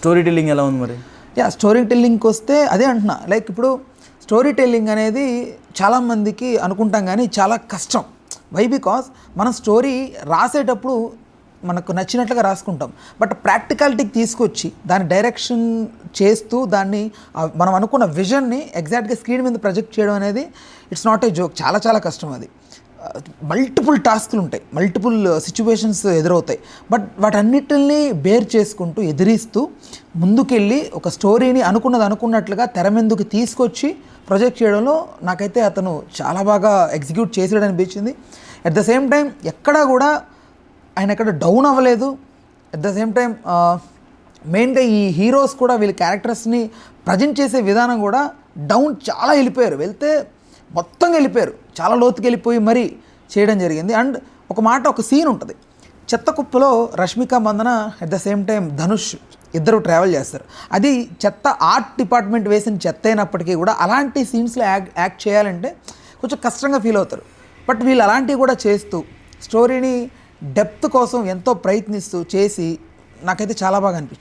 Story telling ఎలా ఉంది మరి? స్టోరీ టెల్లింగ్కి వస్తే అదే అంటున్నా, లైక్ ఇప్పుడు స్టోరీ టెల్లింగ్ అనేది చాలామందికి అనుకుంటాం కానీ చాలా కష్టం. వై? బికాస్ మనం స్టోరీ రాసేటప్పుడు మనకు నచ్చినట్లుగా రాసుకుంటాం, బట్ ప్రాక్టికాలిటీకి తీసుకొచ్చి దాని డైరెక్షన్ చేస్తూ దాన్ని మనం అనుకున్న విజన్ని ఎగ్జాక్ట్గా స్క్రీన్ మీద ప్రొజెక్ట్ చేయడం అనేది ఇట్స్ నాట్ ఏ జోక్. చాలా చాలా కష్టం అది. మల్టిపుల్ టాస్క్లు ఉంటాయి, మల్టిపుల్ సిచ్యువేషన్స్ ఎదురవుతాయి, బట్ వాటన్నిటిని బేర్ చేసుకుంటూ ఎదిరిస్తూ ముందుకెళ్ళి ఒక స్టోరీని అనుకున్నట్లుగా తెర మీదకి తీసుకొచ్చి ప్రొజెక్ట్ చేయడంలో నాకైతే అతను చాలా బాగా ఎగ్జిక్యూట్ చేసాడు అనిపించింది. అట్ ద సేమ్ టైం ఎక్కడా కూడా ఆయన ఎక్కడ డౌన్ అవ్వలేదు. అట్ ద సేమ్ టైం మెయిన్గా ఈ హీరోస్ కూడా వీళ్ళ క్యారెక్టర్స్ని ప్రజెంట్ చేసే విధానం కూడా డౌన్ చాలా వెళ్తే మొత్తంగా వెళ్ళిపోయారు, చాలా లోతుకి వెళ్ళిపోయి మరీ చేయడం జరిగింది. అండ్ ఒక సీన్ ఉంటుంది, చెత్త కుప్పలో Rashmika Mandanna at the same time Dhanush ఇద్దరు ట్రావెల్ చేస్తారు. అది చెత్త ఆర్ట్ డిపార్ట్మెంట్ వేసిన చెత్త అయినప్పటికీ కూడా అలాంటి సీన్స్లో యాక్ట్ చేయాలంటే కొంచెం కష్టంగా ఫీల్ అవుతారు. బట్ వీళ్ళు అలాంటివి కూడా చేస్తూ స్టోరీని డెప్త్ కోసం ఎంతో ప్రయత్నిస్తూ చేసి నాకైతే చాలా బాగా అనిపించింది.